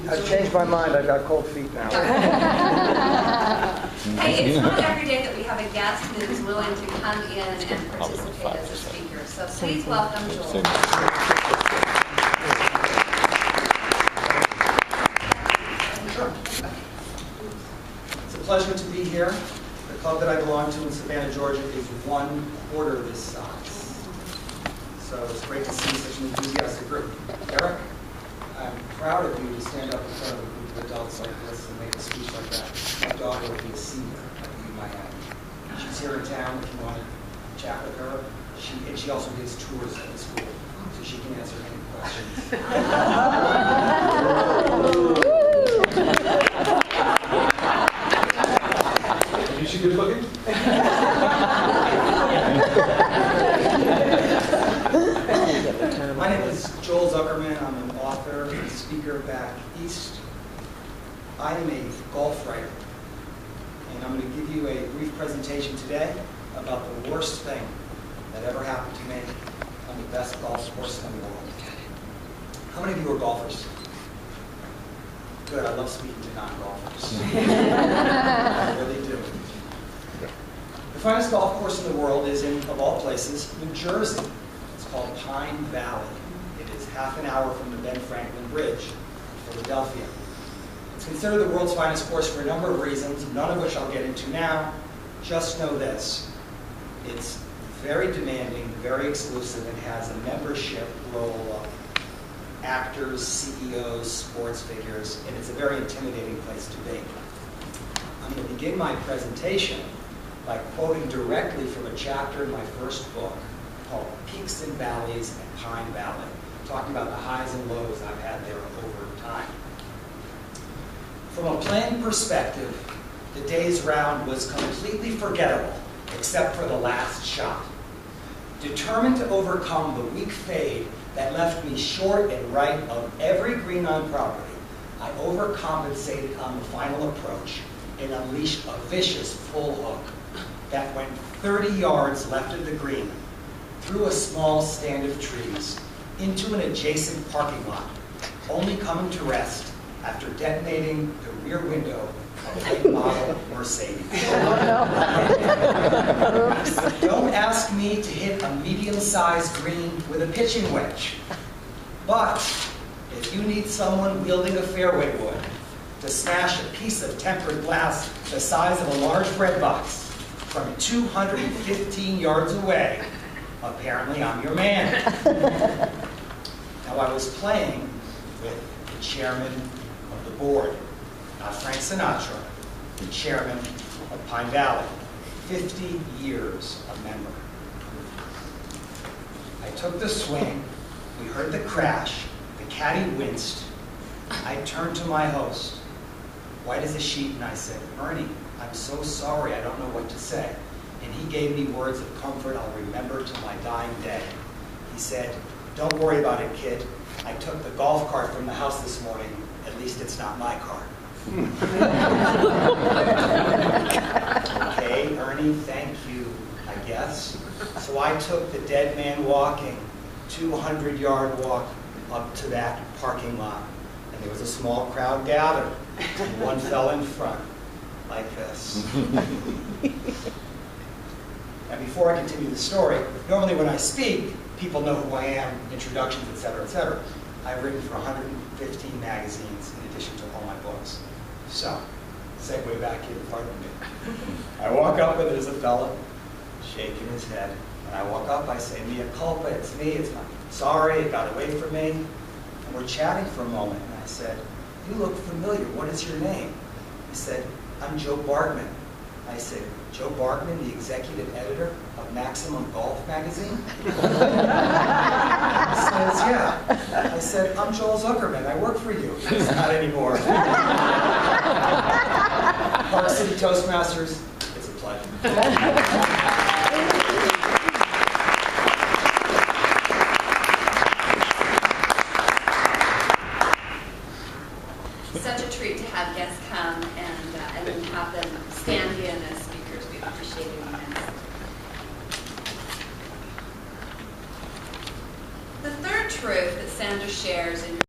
I've changed my mind. I've got cold feet now. Hey, it's not every day that we have a guest who is willing to come in and participate as a speaker. So please welcome Joel. Sure. It's a pleasure to be here. The club that I belong to in Savannah, Georgia is 1/4 this size. So it's great to see such an enthusiastic group. Eric, I'm proud of you to stand up in front of a group of adults like this and make a speech like that. My daughter will be a senior at the Miami. She's here in town if you want to chat with her. She also gives tours at the school, so she can answer any questions. Is she good looking? My name is JoelZuckerman. I'm an author and speaker back east. I am a golf writer, and I'm going to give you a brief presentation today about the worst thing that ever happened to me on the best golf course in the world. How many of you are golfers? Good, I love speaking to non-golfers. I really do. The finest golf course in the world is in, of all places, New Jersey. It's called Pine Valley. It is half an hour from the Ben Franklin Bridge in Philadelphia. It's considered the world's finest course for a number of reasons, none of which I'll get into now. Just know this. It's very demanding, very exclusive, and has a membership role of actors, CEOs, sports figures, and it's a very intimidating place to be. I'm going to begin my presentation by quoting directly from a chapter in my first book called Peaks and Valleys at Pine Valley, talking about the highs and lows I've had there over time. From a playing perspective, the day's round was completely forgettable, except for the last shot. Determined to overcome the weak fade that left me short and right of every green on property, I overcompensated on the final approach and unleashed a vicious full hook that went 30 yards left of the green, through a small stand of trees, into an adjacent parking lot, only coming to rest after detonating the rear window of a late model Mercedes. Don't ask me to hit a medium-sized green with a pitching wedge. But if you need someone wielding a fairway wood to smash a piece of tempered glass the size of a large bread box from 215 yards away, apparently I'm your man. Now I was playing with the chairman of the board, not Frank Sinatra, the chairman of Pine Valley, 50 years a member. I took the swing, we heard the crash, the caddy winced. I turned to my host, white as a sheet, and I said, "Ernie, I'm so sorry, I don't know what to say." And he gave me words of comfort I'll remember to my dying day. He said, "Don't worry about it, kid. I took the golf cart from the house this morning. At least it's not my car." Okay, Ernie, thank you, I guess. So I took the dead man walking, 200-yard walk up to that parking lot. And there was a small crowd gathered. And one fell in front, like this. And before I continue the story, normally when I speak, people know who I am, introductions, etc., etc. I've written for 115 magazines in addition to all my books. So, segue back here, pardon me. I walk up and there's a fella shaking his head. And I walk up, I say, "Mea culpa, it's me, it's my, sorry, it got away from me." And we're chatting for a moment, and I said, "You look familiar, what is your name?" He said, "I'm Joe Bargman." I said, "Joe Bargman, the executive editor of Maximum Golf magazine?" He says, "Yeah." I said, "I'm JoelZuckerman, I work for you." He says, "Not anymore." Park City Toastmasters, it's a pleasure. Such a treat to have guests come and then have them stand in as speakers. We appreciate it immensely. The third truth that Sandra shares in